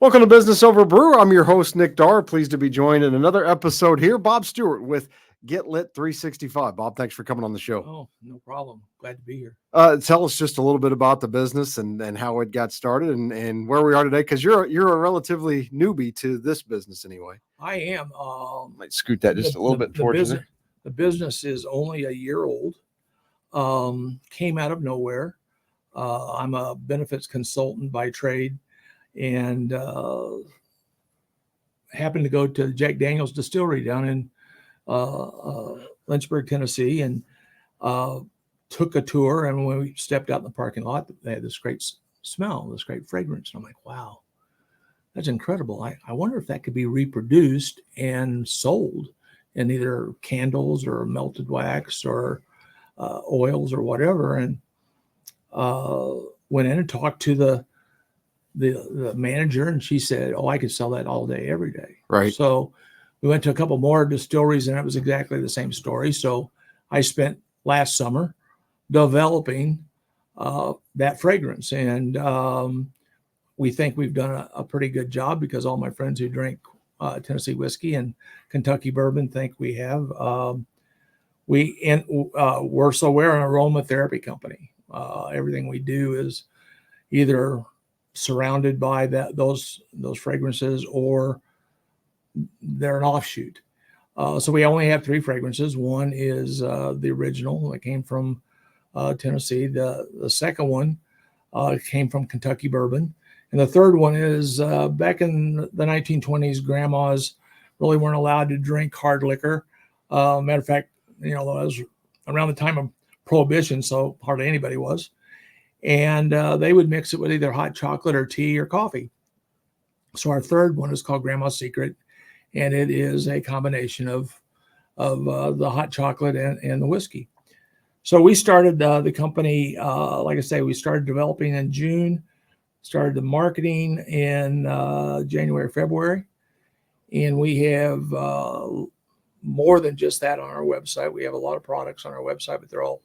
Welcome to Business Over Brew. I'm your host, Nick Darr. Pleased to be joined in another episode here. Bob Stewart with Get Lit 365. Bob, thanks for coming on the show. Oh, no problem. Glad to be here. Tell us just a little bit about the business and how it got started and where we are today, because you're a relatively newbie to this business anyway. I am. Might scoot that just a little bit towards you there. The business is only a year old. Came out of nowhere. I'm a benefits consultant by trade, and happened to go to Jack Daniel's distillery down in Lynchburg, Tennessee, and took a tour. And when we stepped out in the parking lot, they had this great smell, this great fragrance. And I'm like, wow, that's incredible. I wonder if that could be reproduced and sold in either candles or melted wax or oils or whatever. And went in and talked to the manager, and she said, oh, I could sell that all day, every day. Right. So we went to a couple more distilleries, and it was exactly the same story. So I spent last summer developing that fragrance. And we think we've done a pretty good job, because all my friends who drink Tennessee whiskey and Kentucky bourbon think we have. We're an aromatherapy company. Everything we do is either surrounded by those fragrances, or they're an offshoot. So we only have 3 fragrances. One is the original that came from Tennessee. The second one came from Kentucky bourbon. And the third one is back in the 1920s, grandmas really weren't allowed to drink hard liquor. Matter of fact, that was around the time of Prohibition, so hardly anybody was. And they would mix it with either hot chocolate or tea or coffee. So our third one is called Grandma's Secret, and it is a combination of the hot chocolate and the whiskey. So we started the company, like I say, we started developing in June, started the marketing in January, February, and we have more than just that on our website. We have a lot of products on our website, but they're all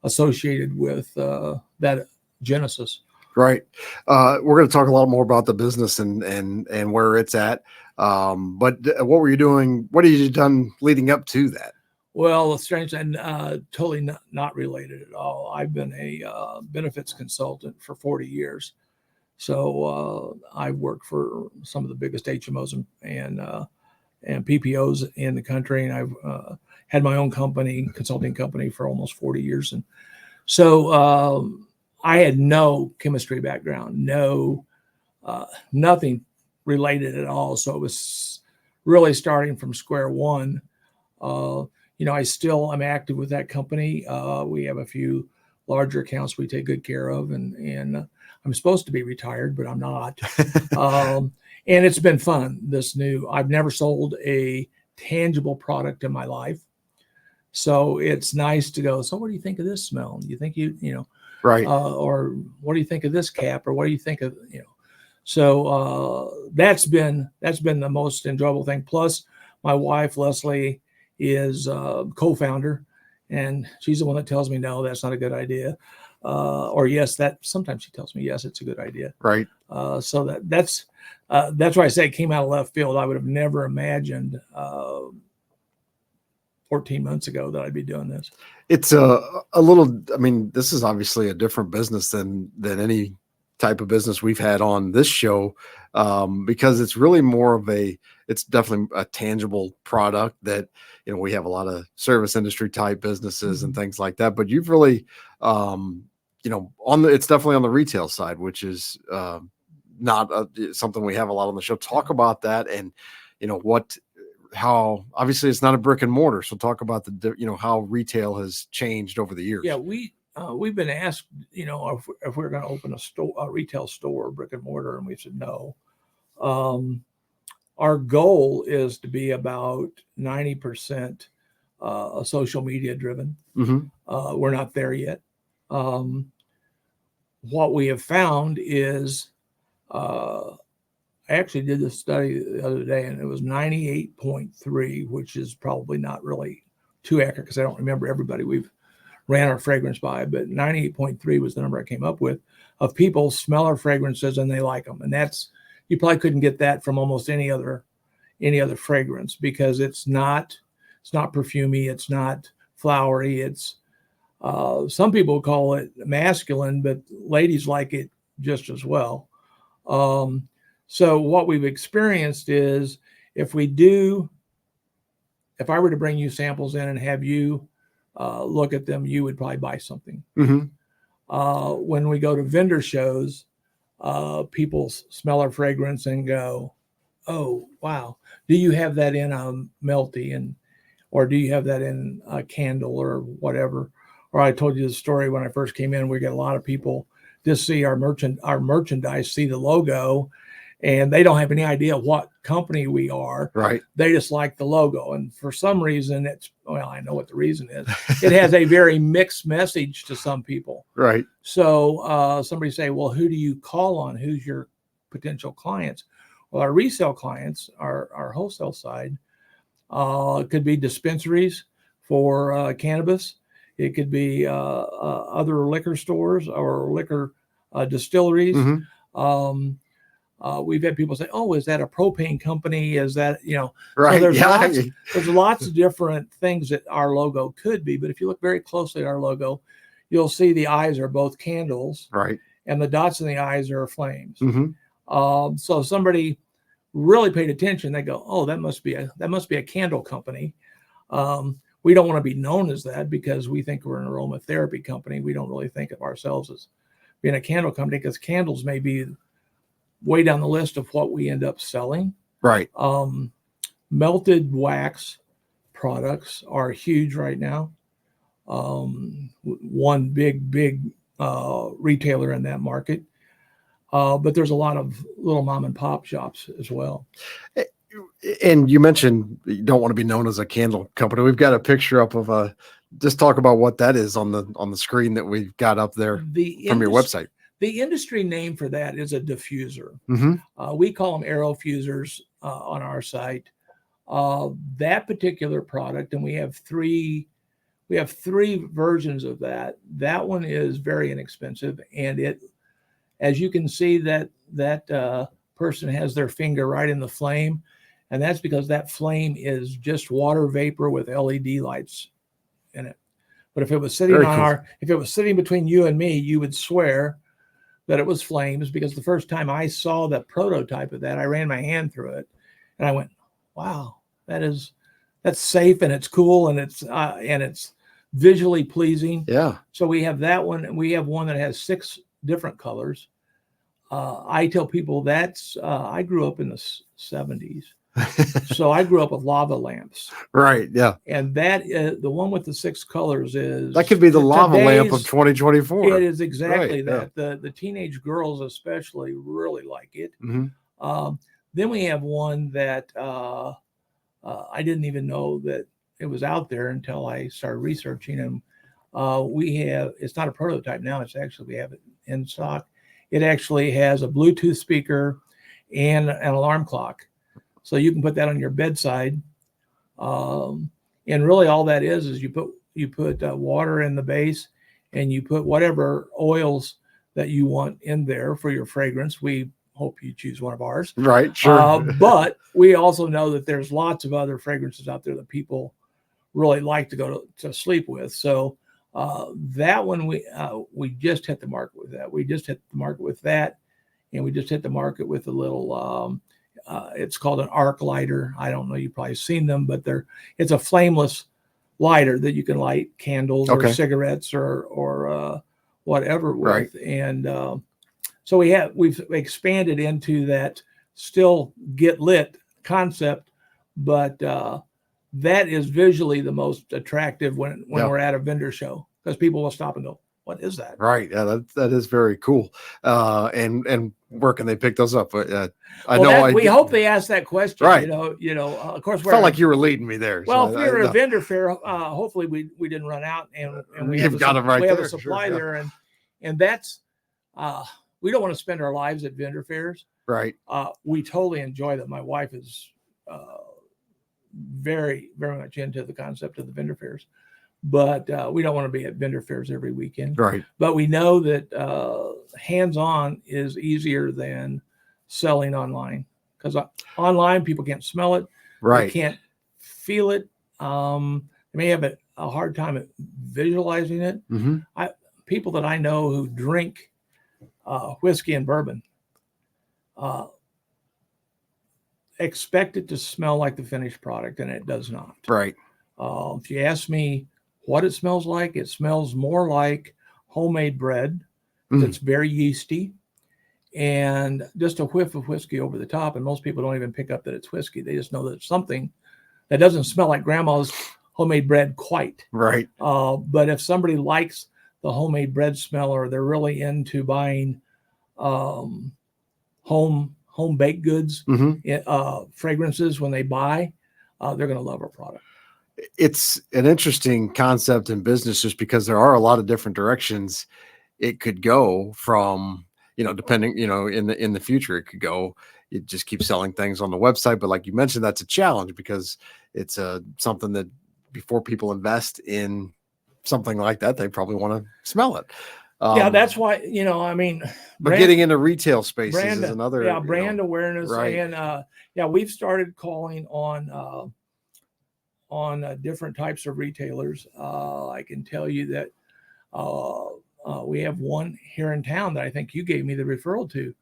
associated with that genesis. Right. We're going to talk a lot more about the business and where it's at. But what were you doing? What have you done leading up to that? Well, strange and totally not related at all. I've been a benefits consultant for 40 years. So I've worked for some of the biggest HMOs and PPOs in the country. And I've had my own consulting company for almost 40 years. And so I had no chemistry background, nothing related at all. So it was really starting from square one. I'm active with that company. We have a few larger accounts we take good care of, and I'm supposed to be retired, but I'm not. And it's been fun. I've never sold a tangible product in my life. So it's nice to go, so what do you think of this smell? Do you think right. Or what do you think of this cap? Or what do you think of, So that's been the most enjoyable thing. Plus my wife, Leslie, is co-founder, and she's the one that tells me, no, that's not a good idea. Or yes, sometimes she tells me, yes, it's a good idea. Right. So that's why I say it came out of left field. I would have never imagined 14 months ago that I'd be doing this. It's a little, this is obviously a different business than any type of business we've had on this show, because it's really more of it's definitely a tangible product that, we have a lot of service industry type businesses and things like that, but you've really, it's definitely on the retail side, which is not something we have a lot on the show. Talk about that and, how obviously it's not a brick and mortar. So talk about how retail has changed over the years. Yeah, we've been asked, if we're going to open a retail store, brick and mortar, and we said no. Our goal is to be about 90% social media driven. Mm-hmm. We're not there yet. What we have found is, I actually did this study the other day, and it was 98.3, which is probably not really too accurate because I don't remember everybody we've ran our fragrance by, but 98.3 was the number I came up with of people smell our fragrances and they like them. And that's you probably couldn't get that from almost any other fragrance, because it's not perfumey, it's not flowery. It's some people call it masculine, but ladies like it just as well. So what we've experienced is, if I were to bring you samples in and have you look at them, you would probably buy something. When we go to vendor shows, people smell our fragrance and go, "Oh, wow. Do you have that in a melty, or do you have that in a candle or whatever?" Or I told you the story when I first came in, we get a lot of people just see our merchandise, see the logo, and they don't have any idea what company we are. Right. They just like the logo. And for some reason, I know what the reason is. It has a very mixed message to some people. Right. So somebody say, "Well, who do you call on? Who's your potential clients?" Well, our resale clients, our wholesale side, could be dispensaries for cannabis. It could be other liquor stores or liquor distilleries. We've had people say, "Oh, is that a propane company? Is that, Right. So there's lots of different things that our logo could be. But if you look very closely at our logo, you'll see the eyes are both candles, right, and the dots in the eyes are flames. So if somebody really paid attention, they go, "Oh, that must be a candle company." We don't want to be known as that, because we think we're an aromatherapy company. We don't really think of ourselves as being a candle company, because candles may be way down the list of what we end up selling. Right. Melted wax products are huge right now. One big retailer in that market. But there's a lot of little mom and pop shops as well. And you mentioned you don't want to be known as a candle company. We've got a picture up of just talk about what that is on the screen that we've got up there from your website. The industry name for that is a diffuser. We call them arrow fusers on our site. That particular product, and we have three versions of that. That one is very inexpensive, and as you can see, that person has their finger right in the flame, and that's because that flame is just water vapor with LED lights in it. But if it was sitting if it was sitting between you and me, you would swear that it was flames, because the first time I saw the prototype of that, I ran my hand through it and I went, "Wow, that's safe, and it's cool, and it's visually pleasing." Yeah. So we have that one, and we have one that has 6 different colors. I tell people I grew up in the 70s. So I grew up with lava lamps. Right. Yeah. And that the one with the 6 colors that could be the lava lamp of 2024. It is exactly that. Yeah. The teenage girls especially really like it. Then we have one that I didn't even know that it was out there until I started researching them. It's not a prototype now. We have it in stock. It actually has a Bluetooth speaker and an alarm clock. So you can put that on your bedside. And really all that is you put water in the base, and you put whatever oils that you want in there for your fragrance. We hope you choose one of ours. Right, sure. But we also know that there's lots of other fragrances out there that people really like to go to sleep with. So that one, we just hit the market with that. We just hit the market with that, and we just hit the market with a little, it's called an arc lighter. I don't know, you've probably seen them, but it's a flameless lighter that you can light candles or cigarettes or whatever with. Right. And so we've expanded into that still get lit concept, but that is visually the most attractive when we're at a vendor show, because people will stop and go, "What is that?" Right. Yeah, that is very cool. And where can they pick those up? We hope they ask that question. Right. Of course, felt like you were leading me there. Well, if you're at a vendor fair, hopefully we didn't run out, and we have a supply there, and that's we don't want to spend our lives at vendor fairs. Right. We totally enjoy that. My wife is very, very much into the concept of the vendor fairs, but we don't want to be at vendor fairs every weekend. Right. But we know that hands-on is easier than selling online, because online people can't smell it, they Right. can't feel it. They may have a hard time at visualizing it. Mm-hmm. People that I know who drink whiskey and bourbon expect it to smell like the finished product, and it does not. Right. If you ask me what it smells like, it smells more like homemade bread that's very yeasty, and just a whiff of whiskey over the top. And most people don't even pick up that it's whiskey. They just know that it's something that doesn't smell like grandma's homemade bread quite. Right. But if somebody likes the homemade bread smell, or they're really into buying home baked goods, fragrances when they buy, they're going to love our product. It's an interesting concept in business, just because there are a lot of different directions it could go from, depending, in the future, it could go, it just keeps selling things on the website. But like you mentioned, that's a challenge, because it's something that before people invest in something like that, they probably want to smell it. Yeah, that's why, but getting into retail spaces is another, brand awareness. right. And we've started calling on different types of retailers. I can tell you that we have one here in town that I think you gave me the referral to.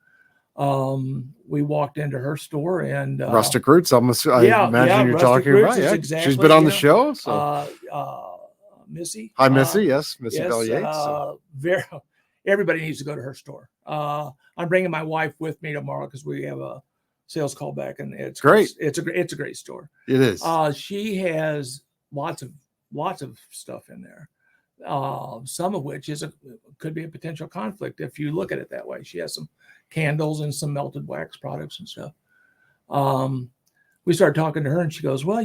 We walked into her store, and Rustic Roots. I imagine you're talking about. Yeah, exactly, she's been on the show. So Missy. Hi, Missy. Yes, Missy Bell Yates. Everybody needs to go to her store. I'm bringing my wife with me tomorrow because we have a sales call back, and it's great. It's a great store. It is. She has lots of stuff in there. Some of which could be a potential conflict if you look at it that way. She has some candles and some melted wax products and stuff. We started talking to her, and she goes, well,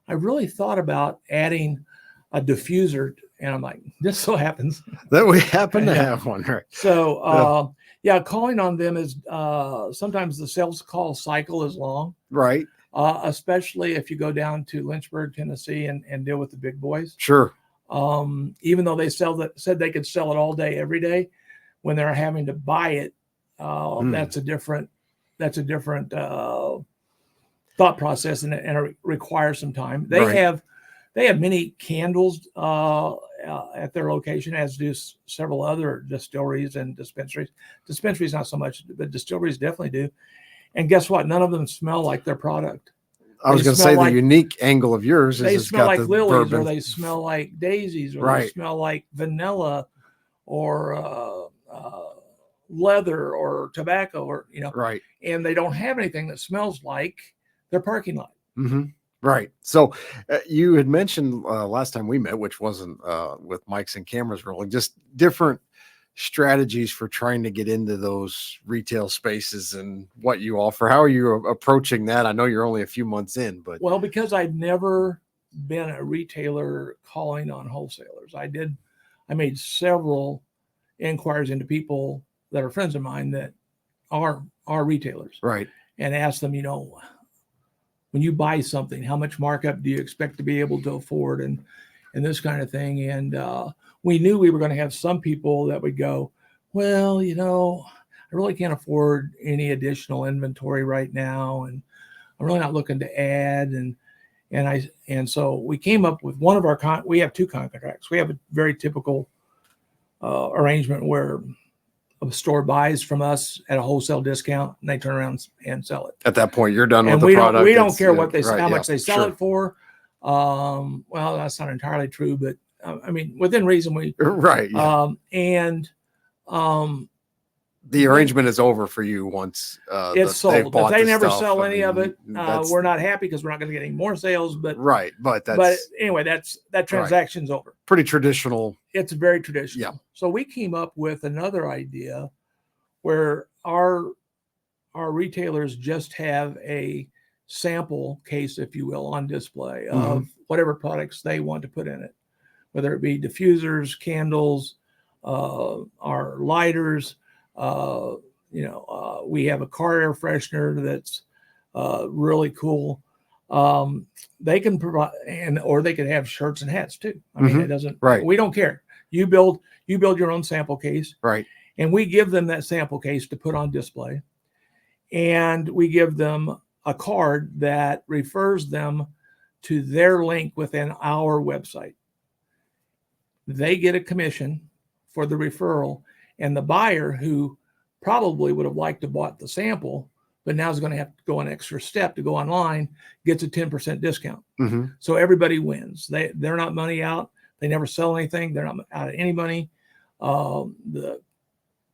I really thought about adding a diffuser. And I'm like, this so happens that we happen to have one, right? So calling on them is sometimes the sales call cycle is long, right? Especially if you go down to Lynchburg, Tennessee, and deal with the big boys. Sure. Even though they said they could sell it all day, every day, when they're having to buy it, that's a different thought process, and it requires some time. They have many candles at their location, as do several other distilleries and dispensaries. Dispensaries not so much, but distilleries definitely do. And guess what? None of them smell like their product. I was going to say the unique angle of yours is they smell like lilies, bourbon. or they smell like daisies, or they smell like vanilla, or leather, or tobacco, or right. And they don't have anything that smells like their parking lot. Mm-hmm. Right. So you had mentioned last time we met, which wasn't with mics and cameras rolling, just different strategies for trying to get into those retail spaces and what you offer. How are you approaching that? I know you're only a few months in, but because I've never been a retailer calling on wholesalers. I made several inquiries into people that are friends of mine that are retailers, right? And asked them, when you buy something, how much markup do you expect to be able to afford, and this kind of thing. And we knew we were going to have some people that would go, well, I really can't afford any additional inventory right now, and I'm really not looking to add. And so we came up with one of our we have two contracts. We have a very typical arrangement where a store buys from us at a wholesale discount, and they turn around and sell it. At that point, you're done with the product. We don't care what how much they sell it for. Well, that's not entirely true, but within reason, we right. Yeah. The arrangement is over for you once it's sold. If they never sell any of it, we're not happy because we're not going to get any more sales. But but anyway, that transaction's over. Pretty traditional. It's very traditional. Yeah. So we came up with another idea where our retailers just have a sample case, if you will, on display of whatever products they want to put in it, whether it be diffusers, candles, our lighters. We have a car air freshener that's really cool. They can provide, or they could have shirts and hats too. It doesn't. Right. We don't care. You build your own sample case. Right. And we give them that sample case to put on display. and we give them a card that refers them to their link within our website. They get a commission for the referral, and the buyer, who probably would have liked to bought the sample, but now is going to have to go an extra step to go online, gets a 10% discount. Mm-hmm. So everybody wins. They're not money out. They never sell anything. They're not out of any money. The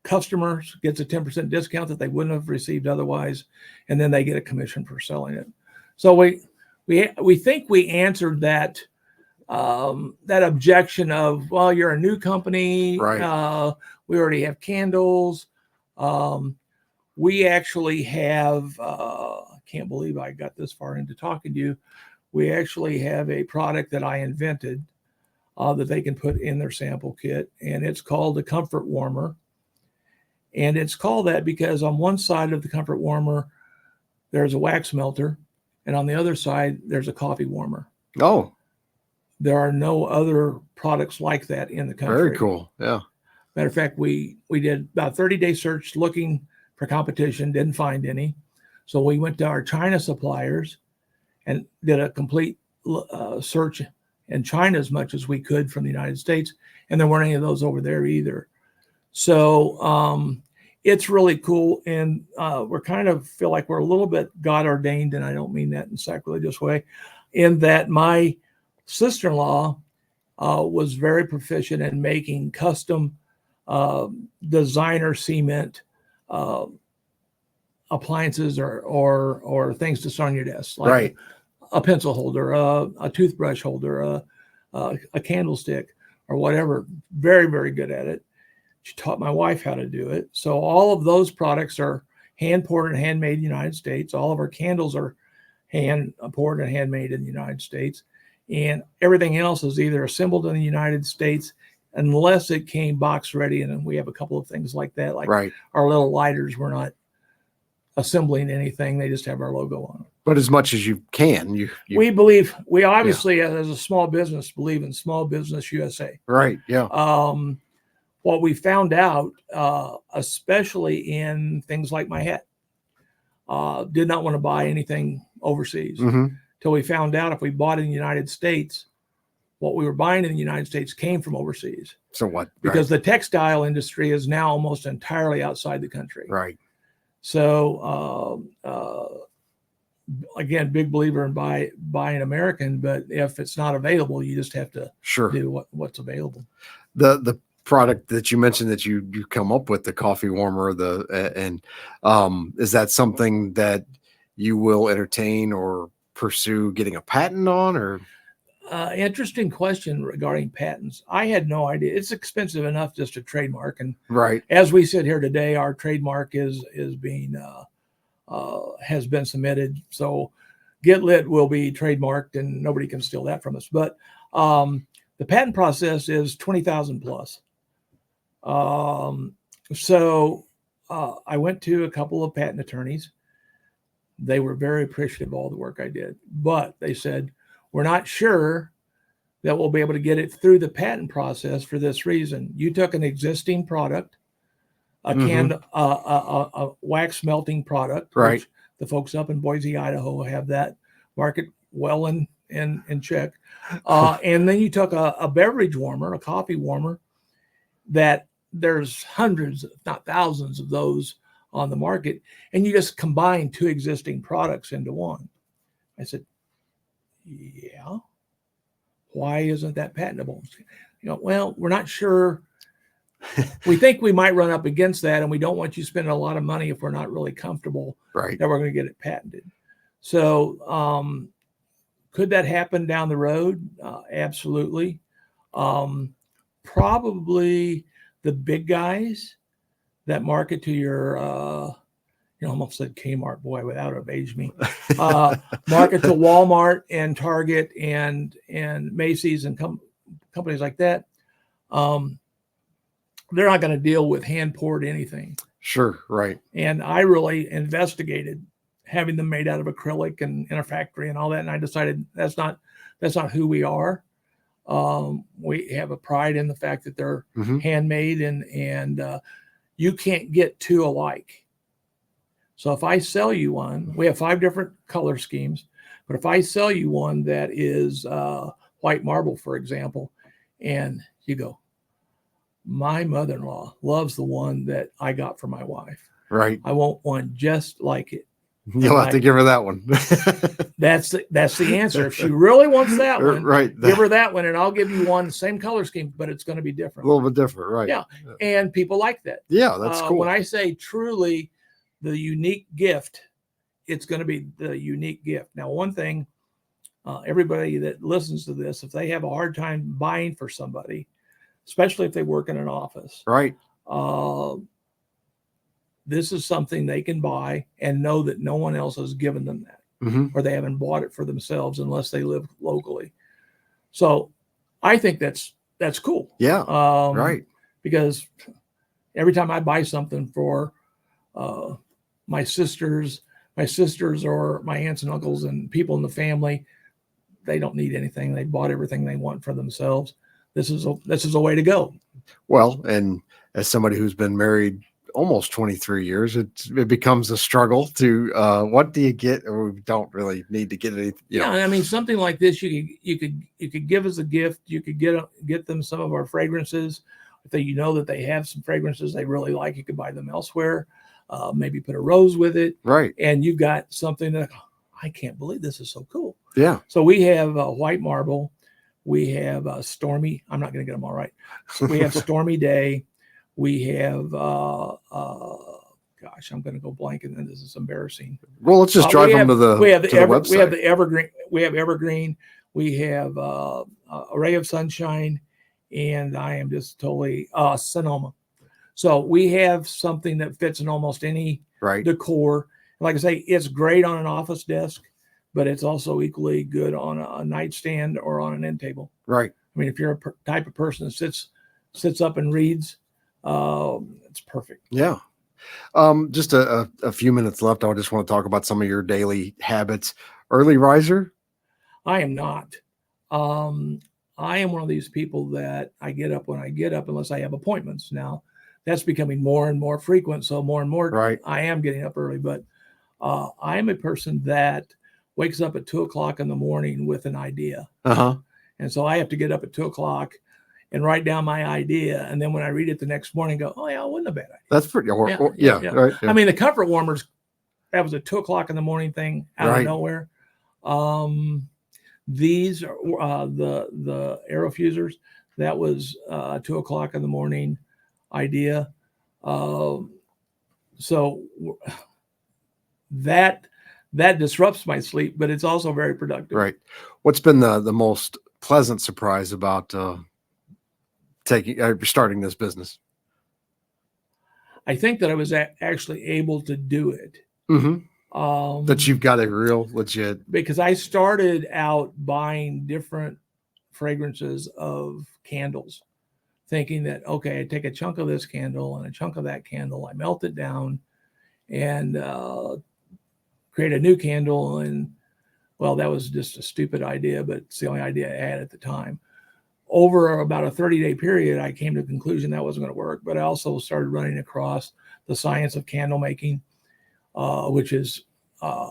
customers gets a 10% discount that they wouldn't have received otherwise, and then they get a commission for selling it. So we think we answered that objection of, well, you're a new company, right? We already have candles. We actually have, I can't believe I got this far into talking to you. We actually have a product that I invented that they can put in their sample kit, and it's called the Comfort Warmer. And it's called that because on one side of the Comfort Warmer, there's a wax melter, and on the other side, there's a coffee warmer. Oh, there are no other products like that in the country. Very cool. Yeah. Matter of fact, we did about 30-day search looking for competition, didn't find any. So we went to our China suppliers and did a complete search in China as much as we could from the United States, and there weren't any of those over there either. So it's really cool, and we're kind of feel like we're a little bit God ordained, and I don't mean that in a sacrilegious way, in that my sister-in-law was very proficient in making custom designer cement appliances or things to sit on your desk, like right. a pencil holder, a toothbrush holder, a candlestick, or whatever. Very, very good at it. She taught my wife how to do it. So all of those products are hand poured and handmade in the United States. All of our candles are hand poured and handmade in the United States. And everything else is either assembled in the United States, unless it came box ready. And we have a couple of things like that, like right. our little lighters. We're not assembling anything. They just have our logo on them. But as much as you can, we believe, we obviously, as a small business, believe in small business USA. Right. Yeah. What we found out, especially in things like my hat, did not want to buy anything overseas till we found out if we bought in the United States, what we were buying in the United States came from overseas. So what? Because the textile industry is now almost entirely outside the country. Right. So again, big believer in buying American, but if it's not available, you just have to do what's available. The product that you mentioned that you come up with, the coffee warmer, is that something that you will entertain or pursue getting a patent on? Or interesting question regarding patents. I had no idea. It's expensive enough just to trademark, and right as we sit here today, our trademark is being has been submitted. So Get Lit will be trademarked, and nobody can steal that from us. But the patent process is 20,000 plus. So I went to a couple of patent attorneys. They were very appreciative of all the work I did, but they said, we're not sure that we'll be able to get it through the patent process for this reason. You took an existing product, a wax melting product, right? Which the folks up in Boise, Idaho have that market well in check. And then you took a beverage warmer, a coffee warmer, that there's hundreds, if not thousands of those on the market, and you just combine two existing products into one. I said, yeah, why isn't that patentable? Well, we're not sure. We think we might run up against that, and we don't want you spending a lot of money if we're not really comfortable that we're going to get it patented. So could that happen down the road? Absolutely. Probably the big guys that market to your, almost said Kmart, boy, without it aged me. Market to Walmart and Target and Macy's and companies like that. They're not going to deal with hand poured anything. Sure, right. And I really investigated having them made out of acrylic and in a factory and all that, and I decided that's not who we are. We have a pride in the fact that they're handmade, and you can't get two alike. So if I sell you one, we have 5 different color schemes, but if I sell you one that is white marble, for example, and you go, my mother-in-law loves the one that I got for my wife. Right. I want one just like it. You'll have to give her that one. That's the answer. If she really wants that one, right. Give her that one, and I'll give you one, same color scheme, but it's going to be different. A little bit different, right? Yeah, and people like that. Yeah, that's cool. When I say truly the unique gift, it's going to be the unique gift. Now, one thing, everybody that listens to this, if they have a hard time buying for somebody, especially if they work in an office, right? This is something they can buy and know that no one else has given them that, or they haven't bought it for themselves unless they live locally. So I think that's cool. Yeah. Right. Because every time I buy something for my sisters or my aunts and uncles and people in the family, they don't need anything. They bought everything they want for themselves. This is a way to go. Well, and as somebody who's been married almost 23 years, it becomes a struggle to what do you get, or we don't really need to get anything. Yeah, I mean, something like this, you could give as a gift. You could get them some of our fragrances. If that they have some fragrances they really like, you could buy them elsewhere. Maybe put a rose with it, right? And you've got something that I can't believe this is so cool. Yeah. So we have white marble. We have Stormy. I'm not going to get them all right. So we have Stormy Day. We have, gosh, I'm going to go blank, and then this is embarrassing. Well, let's just drive them to the website. We have the Evergreen. We have Evergreen. We have a Ray of Sunshine, and I am just totally Sonoma. So we have something that fits in almost any decor. Like I say, it's great on an office desk, but it's also equally good on a nightstand or on an end table. Right. I mean, if you're a type of person that sits up and reads, it's perfect. Yeah. Just a few minutes left. I just want to talk about some of your daily habits. Early riser? I am not. I am one of these people that I get up when I get up, unless I have appointments. Now, that's becoming more and more frequent. So more and more, I am getting up early. But I am a person that wakes up at 2:00 in the morning with an idea. And so I have to get up at 2:00 and write down my idea. And then when I read it the next morning, go, oh, yeah, it wasn't a bad idea. That's pretty horrible. Yeah. Right. Yeah. I mean, the comfort warmers, that was a 2:00 in the morning thing out of nowhere. These are the aero fusers. That was 2:00 in the morning idea. So that disrupts my sleep, but it's also very productive. Right. What's been the most pleasant surprise about starting this business? I think that I was actually able to do it. That you've got a real legit. Because I started out buying different fragrances of candles, thinking that, okay, I take a chunk of this candle and a chunk of that candle, I melt it down and create a new candle. And well, that was just a stupid idea, but it's the only idea I had at the time. Over about a 30-day period, I came to the conclusion that wasn't going to work. But I also started running across the science of candle making, which is a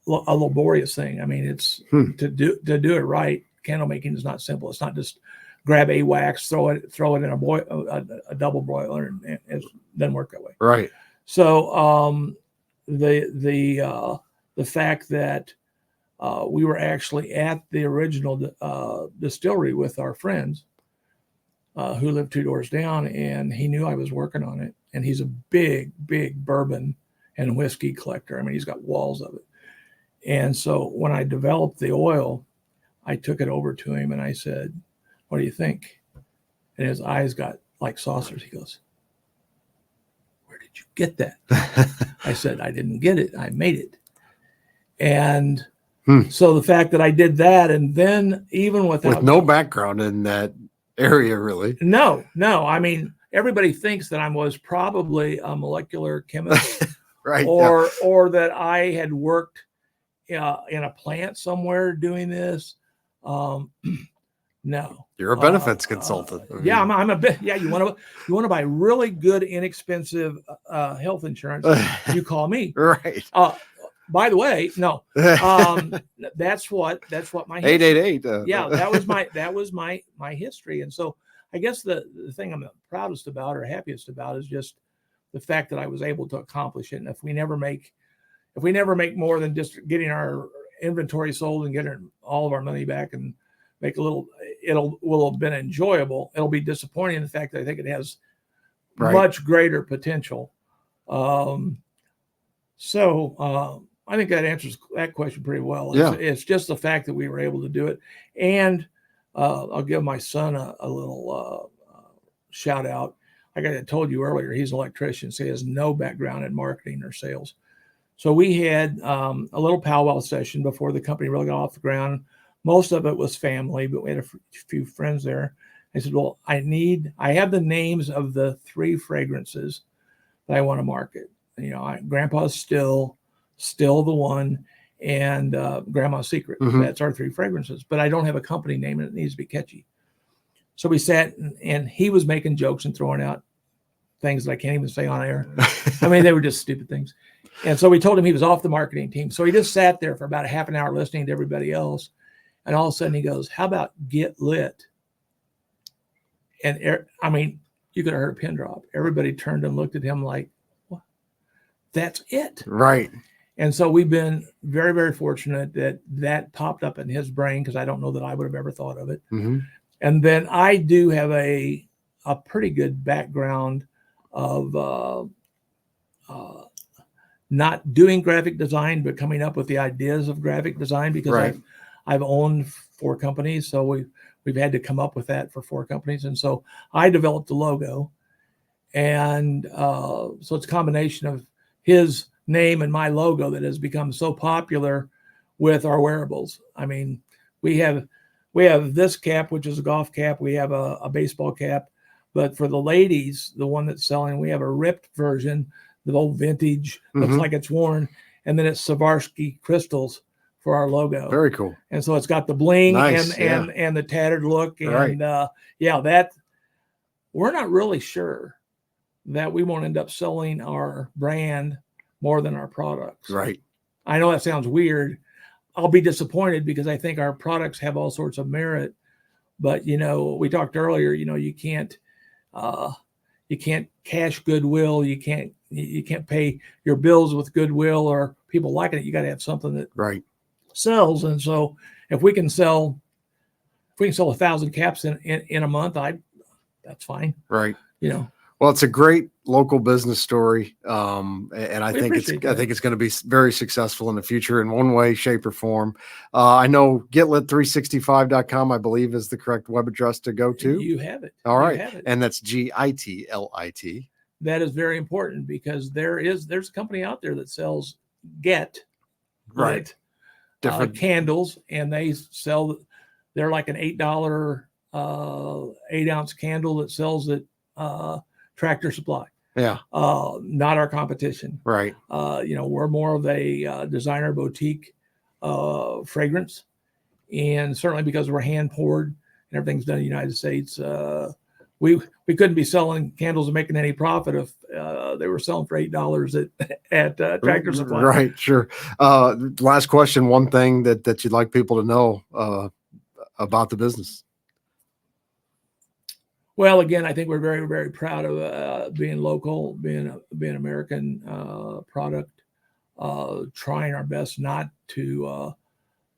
laborious thing. I mean, it's to do it right. Candle making is not simple. It's not just grab a wax, throw it in a double broiler, and it doesn't work that way. Right. So the fact that we were actually at the original distillery with our friends who lived 2 doors down, and he knew I was working on it. And he's a big bourbon and whiskey collector. I mean, he's got walls of it. And so when I developed the oil, I took it over to him and I said, what do you think? And his eyes got like saucers. He goes, where did you get that? I said, I didn't get it. I made it. And so the fact that I did that, and then even with no background in that area, really. No. I mean, everybody thinks that I was probably a molecular chemist, right? Or that I had worked in a plant somewhere doing this. No. You're a benefits consultant. Yeah, I'm a bit. Yeah, you want to buy really good, inexpensive health insurance? You call me. Right. By the way, no. That's what my 888. Yeah, that was my history, and so I guess the thing I'm the proudest about or happiest about is just the fact that I was able to accomplish it. And if we never make more than just getting our inventory sold and getting all of our money back and make a little, will have been enjoyable. It'll be disappointing in the fact that I think it has much greater potential. So I think that answers that question pretty well. It's just the fact that we were able to do it. And I'll give my son a little shout out. Like I told you earlier, he's an electrician, so he has no background in marketing or sales. So we had a little powwow session before the company really got off the ground. Most of it was family, but we had a few friends there. I said, well, I have the names of the 3 fragrances that I want to market. You know, Grandpa's still the one, and Grandma's Secret. Mm-hmm. That's our 3 fragrances, but I don't have a company name and it needs to be catchy. So we sat and he was making jokes and throwing out things that I can't even say on air. I mean, they were just stupid things. And so we told him he was off the marketing team. So he just sat there for about a half an hour listening to everybody else. And all of a sudden he goes, how about Get Lit? And I mean, you could have heard a pin drop. Everybody turned and looked at him like, what? That's it. Right. And so we've been very, very fortunate that popped up in his brain, because I don't know that I would have ever thought of it. Mm-hmm. And then I do have a pretty good background of not doing graphic design, but coming up with the ideas of graphic design, because I've owned 4 companies. So we've had to come up with that for 4 companies. And so I developed the logo. And so it's a combination of his name and my logo that has become so popular with our wearables. I mean, we have this cap, which is a golf cap. We have a baseball cap. But for the ladies, the one that's selling, we have a ripped version, the old vintage, looks like it's worn. And then it's Swarovski crystals for our logo. Very cool. And so it's got the bling and the tattered look. And that we're not really sure that we won't end up selling our brand more than our products. Right. I know that sounds weird. I'll be disappointed because I think our products have all sorts of merit. But, you know, we talked earlier, you know, you can't cash goodwill. You can't pay your bills with goodwill or people liking it. You got to have something that sells. And so if we can sell 1,000 caps in a month, that's fine. Right. You know. Well, it's a great local business story, and I think it's going to be very successful in the future in one way, shape, or form. I know getlit365.com, I believe, is the correct web address to go to. You have it. All right, and that's GITLIT. That is very important, because there's a company out there that sells different candles, and they're like an $8 8-ounce candle that sells at Tractor Supply. Not our competition. Right. You know, we're more of a designer boutique fragrance, and certainly because we're hand poured and everything's done in the United States, we couldn't be selling candles and making any profit if they were selling for $8 at Tractor Supply. Right. Sure. Last question. One thing that you'd like people to know about the business. Well, again, I think we're very, very proud of being local, being American product, trying our best not to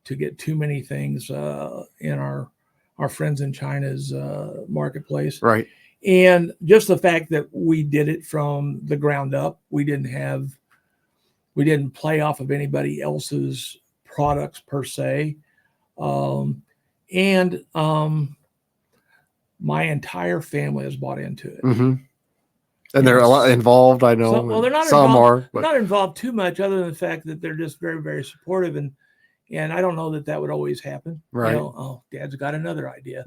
get too many things in our friends in China's marketplace. Right. And just the fact that we did it from the ground up, we didn't play off of anybody else's products per se. My entire family has bought into it. Mm-hmm. And they're a lot involved, I know. Well, they're not involved. They're not involved too much, other than the fact that they're just very, very supportive. And I don't know that would always happen. Right. You know, oh, Dad's got another idea.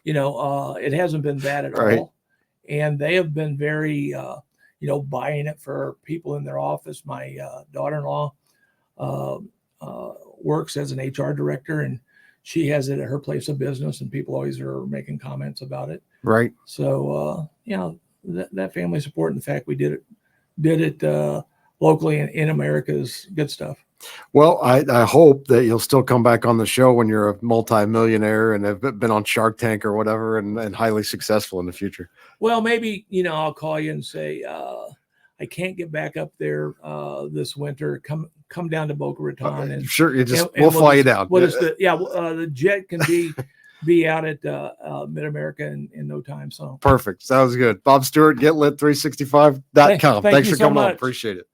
You know, it hasn't been that at all. And they have been very, buying it for people in their office. My daughter-in-law works as an HR director, and she has it at her place of business, and people always are making comments about it. Right. So, that family support and the fact we did it locally in America is good stuff. Well, I hope that you'll still come back on the show when you're a multi-millionaire and have been on Shark Tank or whatever, and highly successful in the future. Well, maybe, I'll call you and say, I can't get back up there this winter. Come down to Boca Raton, and sure, and we'll fly you down. The jet can be out at Mid America in no time. So perfect. Sounds good. Bob Stewart, GetLit365.com. Thanks for coming on. Appreciate it.